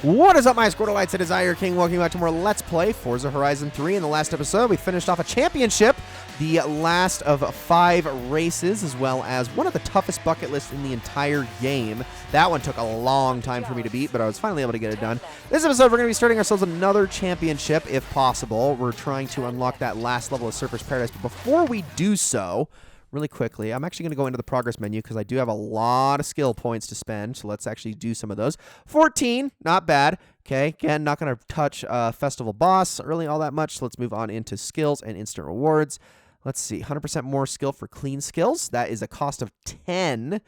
What is up, my Squirtleites? It is I, your king. Welcome back to more Let's Play Forza Horizon 3. In the last episode, we finished off a championship, the last of 5 races, as well as one of the toughest bucket lists in the entire game. That one took a long time for me to beat, but I was finally able to get it done. This episode, we're going to be starting ourselves another championship, if possible. We're trying to unlock that last level of Surfer's Paradise, but before we do so, really quickly, I'm actually going to go into the progress menu because I do have a lot of skill points to spend, so let's actually do some of those. 14, not bad. Okay, again, not going to touch Festival Boss really all that much, so let's move on into skills and instant rewards. Let's see, 100% more skill for clean skills. That is a cost of 10.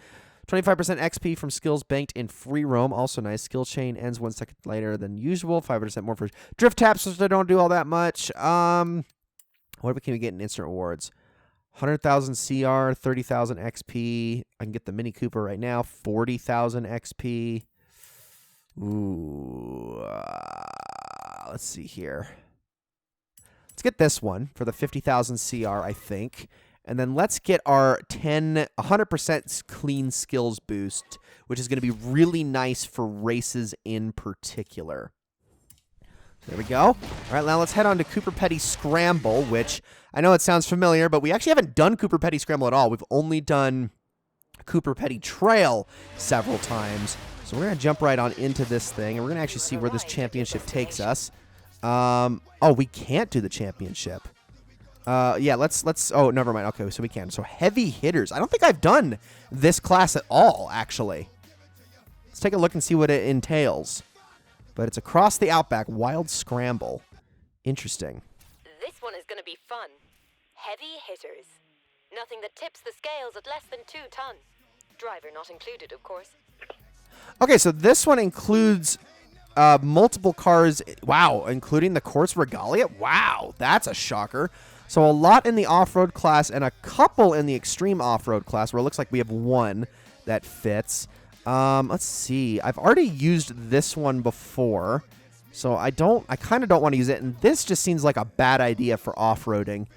25% XP from skills banked in free roam, also nice. Skill chain ends 1 second later than usual. 5% more for drift taps, which I don't do all that much. What can we get in instant rewards? 100,000 CR, 30,000 XP. I can get the Mini Cooper right now, 40,000 XP. Ooh, let's see here. Let's get this one for the 50,000 CR, I think. And then let's get our 100% clean skills boost, which is going to be really nice for races in particular. There we go. All right, now let's head on to Cooper Petty Scramble, which I know it sounds familiar, but we actually haven't done Cooper Petty Scramble at all. We've only done Cooper Petty Trail several times. So we're going to jump right on into this thing, and we're going to actually see where this championship takes us. Oh, we can't do the championship. Yeah, let's, oh, never mind. Okay, so we can. So heavy hitters. I don't think I've done this class at all, actually. Let's take a look and see what it entails. But it's across the Outback, Wild Scramble. Interesting. This one is going to be fun. Heavy hitters. Nothing that tips the scales at less than 2 tons. Driver not included, of course. Okay, so this one includes multiple cars. Wow, including the Course Regalia? Wow, that's a shocker. So a lot in the off-road class and a couple in the extreme off-road class, where it looks like we have one that fits. Let's see. I've already used this one before, so I kind of don't want to use it, and this just seems like a bad idea for off-roading.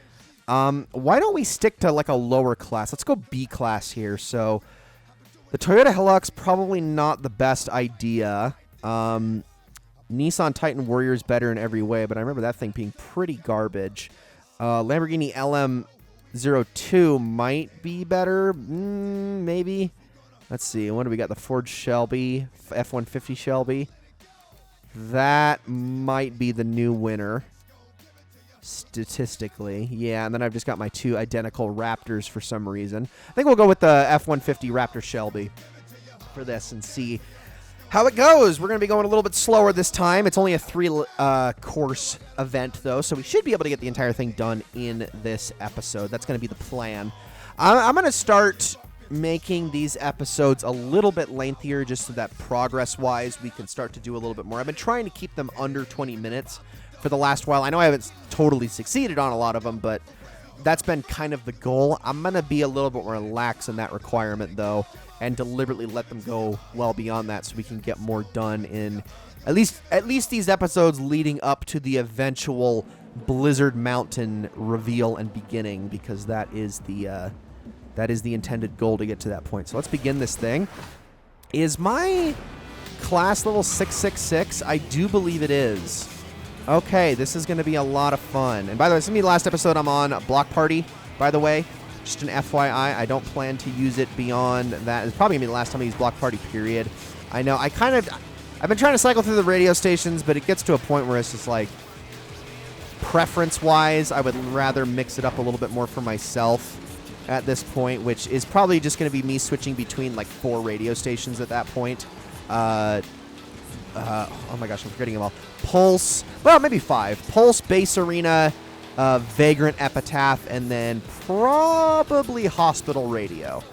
Why don't we stick to like a lower class? Let's go B class here. So the Toyota Hilux, probably not the best idea. Nissan Titan Warrior is better in every way, but I remember that thing being pretty garbage. Lamborghini LM02 might be better, maybe. Let's see, what do we got? The Ford Shelby, F-150 Shelby. That might be the new winner, statistically. Yeah, and then I've just got my 2 identical Raptors for some reason. I think we'll go with the F-150 Raptor Shelby for this and see how it goes. We're going to be going a little bit slower this time. It's only a 3-course event, though, so we should be able to get the entire thing done in this episode. That's going to be the plan. I'm going to start making these episodes a little bit lengthier just so that progress-wise we can start to do a little bit more. I've been trying to keep them under 20 minutes for the last while. I know I haven't totally succeeded on a lot of them, but that's been kind of the goal. I'm going to be a little bit more lax in that requirement, though, and deliberately let them go well beyond that so we can get more done in at least these episodes leading up to the eventual Blizzard Mountain reveal and beginning, because that is the intended goal to get to that point. So let's begin this thing. Is my class level 666? I do believe it is. Okay, this is going to be a lot of fun. And by the way, this is going to be the last episode I'm on Block Party, by the way. Just an FYI, I don't plan to use it beyond that. It's probably going to be the last time I use Block Party, period. I know, I've been trying to cycle through the radio stations, but it gets to a point where it's just like, preference-wise, I would rather mix it up a little bit more for myself at this point, which is probably just going to be me switching between like 4 radio stations at that point. Oh my gosh, I'm forgetting them all. Pulse, well, maybe 5. Pulse, Bass Arena, Vagrant, Epitaph, and then probably Hospital Radio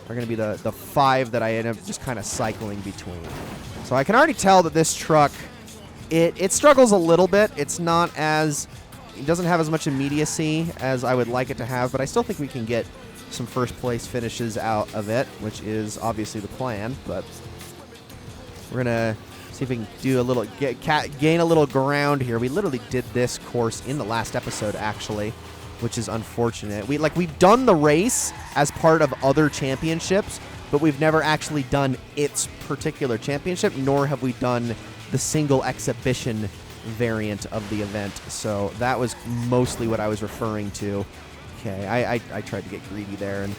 are going to be the 5 that I end up just kind of cycling between. So I can already tell that this truck, it struggles a little bit. It doesn't have as much immediacy as I would like it to have, but I still think we can get some first place finishes out of it, which is obviously the plan. But we're going to see if we can do a little gain a little ground here. We literally did this course in the last episode, actually, which is unfortunate. We've done the race as part of other championships, but we've never actually done its particular championship, nor have we done the single exhibition variant of the event. So that was mostly what I was referring to. Okay, I tried to get greedy there, and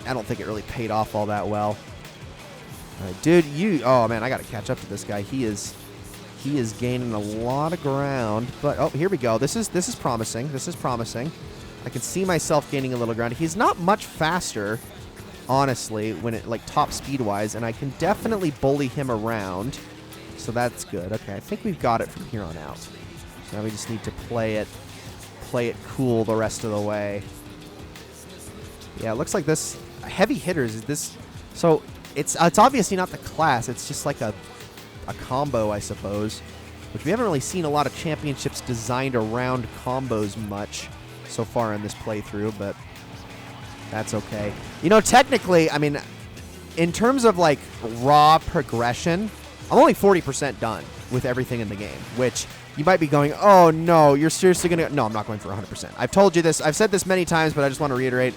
I don't think it really paid off all that well. All right, dude, oh man, I got to catch up to this guy. He is gaining a lot of ground, but oh, here we go. This is promising. This is promising. I can see myself gaining a little ground. He's not much faster, honestly, when it like top speed wise, and I can definitely bully him around. So that's good. Okay, I think we've got it from here on out. So now we just need to play it cool the rest of the way. Yeah, it looks like this heavy hitters is this. So it's obviously not the class. It's just like a combo, I suppose, which we haven't really seen a lot of championships designed around combos much so far in this playthrough, but that's okay. You know, technically, I mean, in terms of like raw progression, I'm only 40% done with everything in the game, which you might be going, oh no, you're seriously going to... No, I'm not going for 100%. I've told you this. I've said this many times, but I just want to reiterate.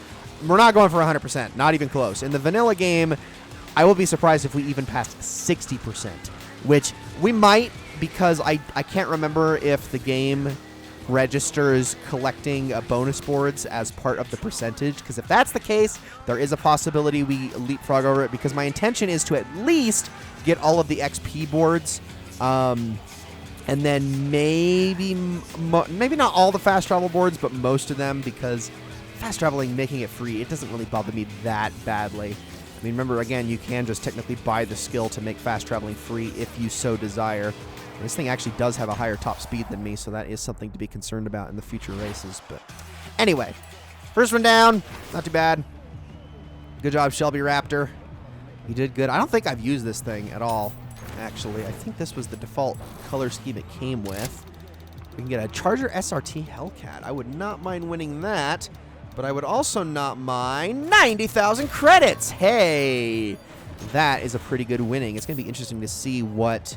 We're not going for 100%. Not even close. In the vanilla game, I will be surprised if we even passed 60%, which we might, because I can't remember if the game registers collecting bonus boards as part of the percentage, because if that's the case, there is a possibility we leapfrog over it, because my intention is to at least get all of the XP boards, and then maybe not all the fast travel boards, but most of them, because fast traveling, making it free, it doesn't really bother me that badly. I mean, remember, again, you can just technically buy the skill to make fast traveling free if you so desire. This thing actually does have a higher top speed than me, so that is something to be concerned about in the future races. But anyway, first one down. Not too bad. Good job, Shelby Raptor. You did good. I don't think I've used this thing at all, actually. I think this was the default color scheme it came with. We can get a Charger SRT Hellcat. I would not mind winning that, but I would also not mind 90,000 credits. Hey, that is a pretty good winning. It's going to be interesting to see what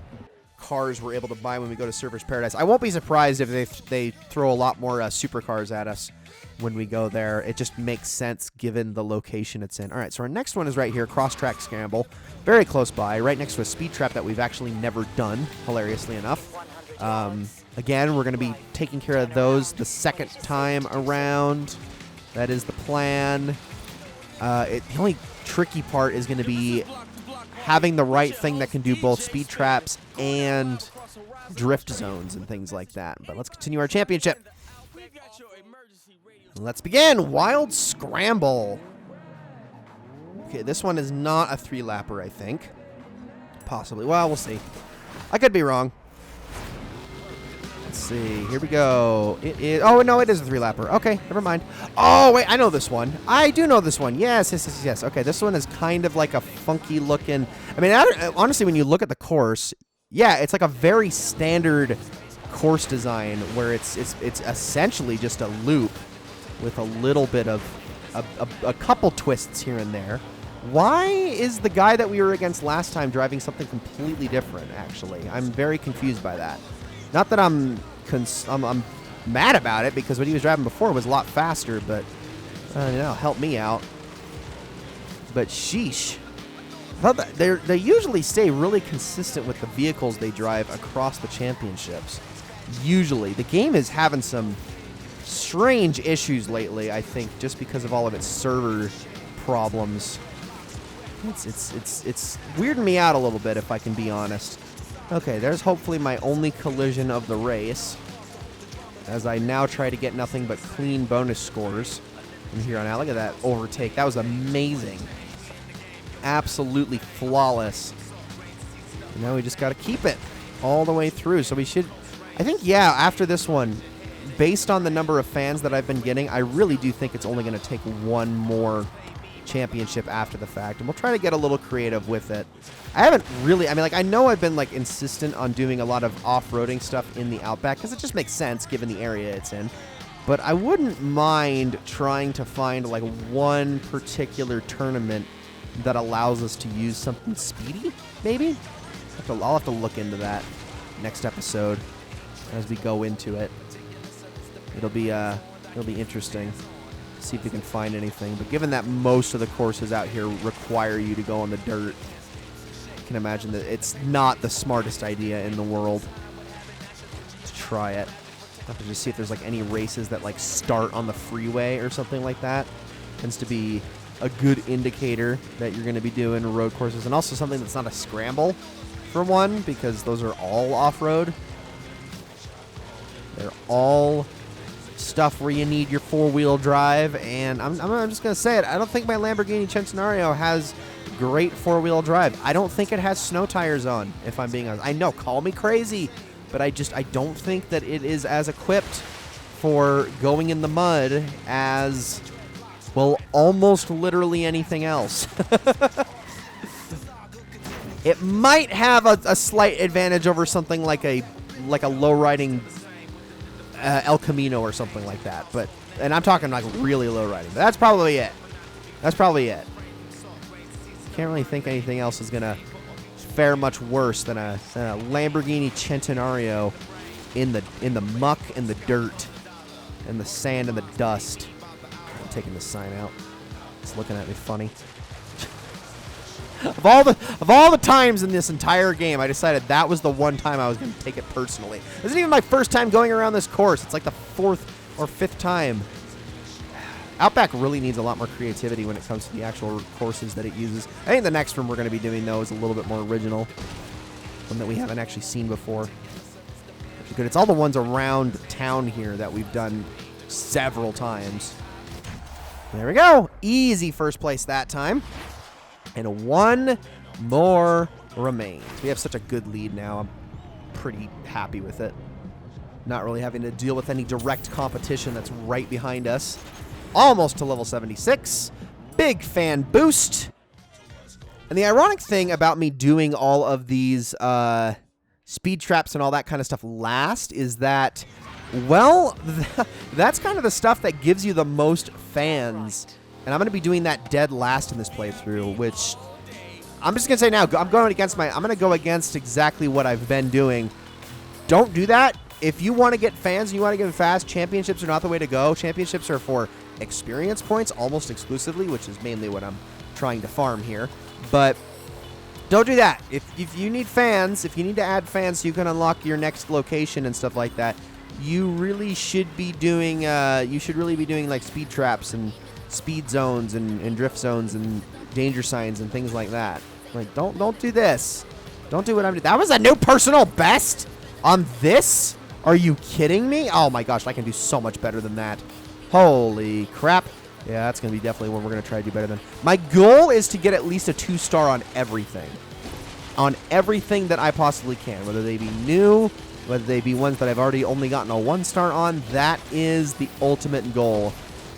cars we're able to buy when we go to Surfers Paradise. I won't be surprised if they throw a lot more supercars at us when we go there. It just makes sense given the location it's in. All right, so our next one is right here, Cross-Track Scramble. Very close by, right next to a speed trap that we've actually never done, hilariously enough. Again, we're going to be taking care of those the second time around. That is the plan. The only tricky part is going to be having the right thing that can do both speed traps and drift zones and things like that. But let's continue our championship. Let's begin. Wild Scramble. Okay, this one is not a 3-lapper, I think. Possibly. Well, we'll see. I could be wrong. Let's see. Here we go. It is... Oh, no, it is a 3-lapper. Okay, never mind. Oh, wait, I know this one. I do know this one. Yes. Okay, this one is kind of like a funky looking... I mean, honestly, when you look at the course, yeah, it's like a very standard course design where it's essentially just a loop with a little bit of a couple twists here and there. Why is the guy that we were against last time driving something completely different, actually? I'm very confused by that. Not that I'm mad about it, because what he was driving before was a lot faster, but help me out. But sheesh. They usually stay really consistent with the vehicles they drive across the championships. Usually. The game is having some strange issues lately, I think, just because of all of its server problems. It's weirding me out a little bit, if I can be honest. Okay, there's hopefully my only collision of the race, as I now try to get nothing but clean bonus scores from here on out. Look at that overtake. That was amazing. Absolutely flawless. And now we just got to keep it all the way through. So we should... I think, yeah, after this one, based on the number of fans that I've been getting, I really do think it's only going to take one more championship after the fact, and we'll try to get a little creative with it. I haven't really... I mean, like, I know I've been, like, insistent on doing a lot of off-roading stuff in the Outback, because it just makes sense given the area it's in. But I wouldn't mind trying to find, like, one particular tournament that allows us to use something speedy, maybe? I'll have to look into that next episode as we go into it. It'll be interesting. see if you can find anything. But given that most of the courses out here require you to go on the dirt, I can imagine that it's not the smartest idea in the world to try it. I'll have to just see if there's like any races that like start on the freeway or something like that. Tends to be a good indicator that you're going to be doing road courses, and also something that's not a scramble for one, because those are all off-road. They're all stuff where you need your four-wheel drive, and I'm just going to say it. I don't think my Lamborghini Centenario has great four-wheel drive. I don't think it has snow tires on, if I'm being honest. I know, call me crazy, but I don't think that it is as equipped for going in the mud as, well, almost literally anything else. It might have a slight advantage over something like a low-riding El Camino or something like that, and I'm talking like really low-riding. But that's probably it. Can't really think anything else is gonna fare much worse than a Lamborghini Centenario in the muck and the dirt and the sand and the dust. I'm taking the sign out. It's looking at me funny. Of all the times in this entire game, I decided that was the one time I was going to take it personally. This isn't even my first time going around this course. It's like the fourth or fifth time. Outback really needs a lot more creativity when it comes to the actual courses that it uses. I think the next one we're going to be doing, though, is a little bit more original. One that we haven't actually seen before. Good. It's all the ones around town here that we've done several times. There we go. Easy first place that time. And one more remains. We have such a good lead now. I'm pretty happy with it. Not really having to deal with any direct competition that's right behind us. Almost to level 76. Big fan boost. And the ironic thing about me doing all of these speed traps and all that kind of stuff last is that, well, that's kind of the stuff that gives you the most fans. And I'm going to be doing that dead last in this playthrough, which I'm just going to say now, I'm going to go against exactly what I've been doing. Don't do that. If you want to get fans and you want to get them fast, championships are not the way to go. Championships are for experience points almost exclusively, which is mainly what I'm trying to farm here. But don't do that. If you need fans, if you need to add fans so you can unlock your next location and stuff like that, you really should be doing like speed traps and speed zones and drift zones and danger signs and things like that. Like, don't do this. Don't do what I'm doing. That was a new personal best on this? Are you kidding me? Oh my gosh, I can do so much better than that. Holy crap. Yeah, that's going to be definitely one we're going to try to do better than. My goal is to get at least a 2-star on everything. On everything that I possibly can. Whether they be new, whether they be ones that I've already only gotten a 1-star on. That is the ultimate goal.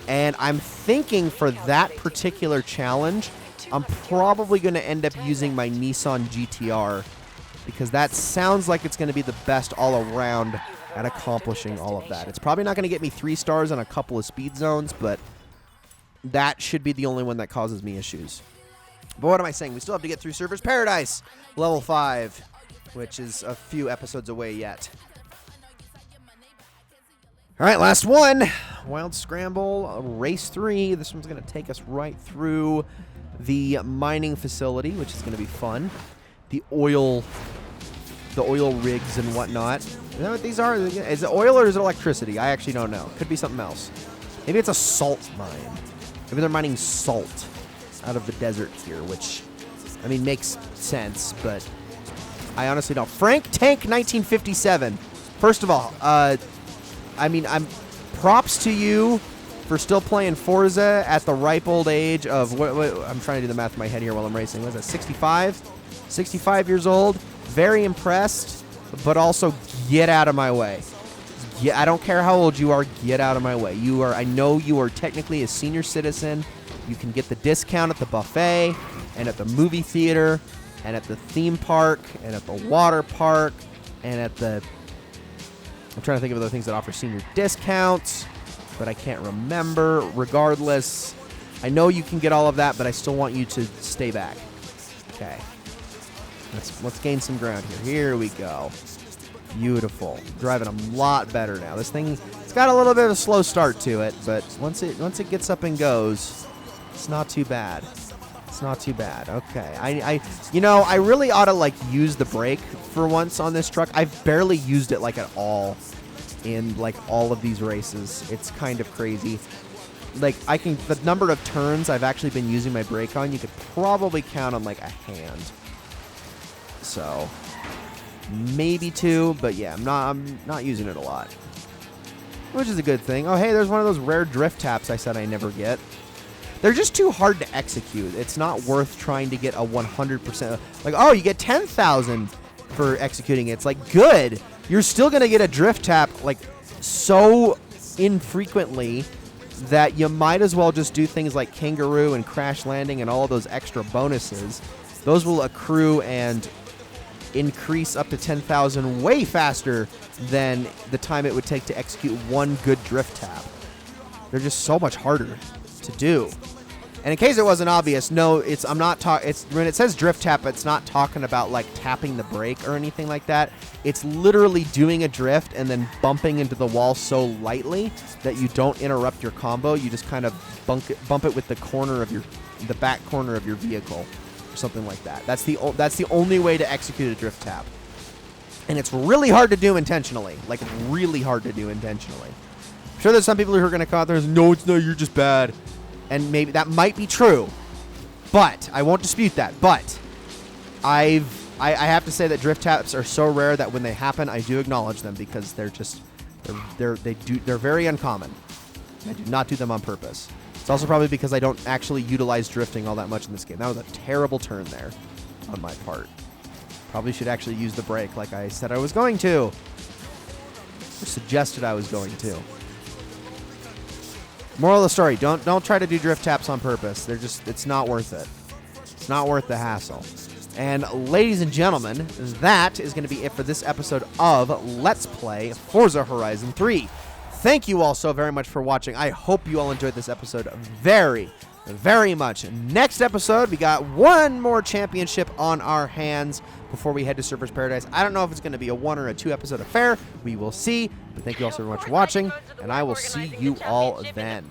And I'm thinking for that particular challenge, I'm probably going to end up using my Nissan GTR, because that sounds like it's going to be the best all around at accomplishing all of that. It's probably not going to get me 3 stars on a couple of speed zones, but that should be the only one that causes me issues. But what am I saying? We still have to get through Surfer's Paradise, level 5, which is a few episodes away yet. All right, last one. Wild Scramble, Race 3. This one's going to take us right through the mining facility, which is going to be fun. The oil rigs and whatnot. You know what these are? Is it oil or is it electricity? I actually don't know. Could be something else. Maybe it's a salt mine. Maybe they're mining salt out of the desert here, which, I mean, makes sense, but I honestly don't. Frank Tank 1957. First of all, I'm props to you for still playing Forza at the ripe old age of, what I'm trying to do the math in my head here while I'm racing. What is that, 65? 65 years old. Very impressed, but also get out of my way. I don't care how old you are, get out of my way. I know you are technically a senior citizen. You can get the discount at the buffet and at the movie theater and at the theme park and at the water park and at the... I'm trying to think of other things that offer senior discounts, but I can't remember. Regardless, I know you can get all of that, but I still want you to stay back. Okay. Let's gain some ground here. Here we go. Beautiful. Driving a lot better now. This thing, it's got a little bit of a slow start to it, but once it gets up and goes, it's not too bad. It's not too bad. Okay. I really ought to like use the brake for once on this truck. I've barely used it like at all in like all of these races. It's kind of crazy. Like the number of turns I've actually been using my brake on, you could probably count on like a hand. So maybe 2, but yeah, I'm not using it a lot, which is a good thing. Oh, hey, there's one of those rare drift taps I said I never get. They're just too hard to execute. It's not worth trying to get a 100%. Like, oh, you get 10,000 for executing it. It's like, good. You're still going to get a drift tap like so infrequently that you might as well just do things like kangaroo and crash landing and all of those extra bonuses. Those will accrue and increase up to 10,000 way faster than the time it would take to execute one good drift tap. They're just so much harder to do. And in case it wasn't obvious, no, I'm not talking. It's when it says drift tap, it's not talking about like tapping the brake or anything like that. It's literally doing a drift and then bumping into the wall so lightly that you don't interrupt your combo. You just kind of bump it with the back corner of your vehicle, or something like that. That's the only way to execute a drift tap. And it's really hard to do intentionally. Like really hard to do intentionally. I'm sure there's some people who are going to come out there and say, no, it's not, you're just bad. And maybe that might be true, but I won't dispute that. But I have to say that drift taps are so rare that when they happen, I do acknowledge them because they're very uncommon. I do not do them on purpose. It's also probably because I don't actually utilize drifting all that much in this game. That was a terrible turn there on my part. Probably should actually use the brake like I said I was going to, or suggested I was going to. Moral of the story, don't try to do drift taps on purpose. It's not worth it. It's not worth the hassle. And ladies and gentlemen, that is going to be it for this episode of Let's Play Forza Horizon 3. Thank you all so very much for watching. I hope you all enjoyed this episode very, very much. Next episode, we got one more championship on our hands before we head to Surfer's Paradise. I don't know if it's going to be a 1 or a 2 episode affair. We will see. But thank you all so very much for watching, and I will see you all then.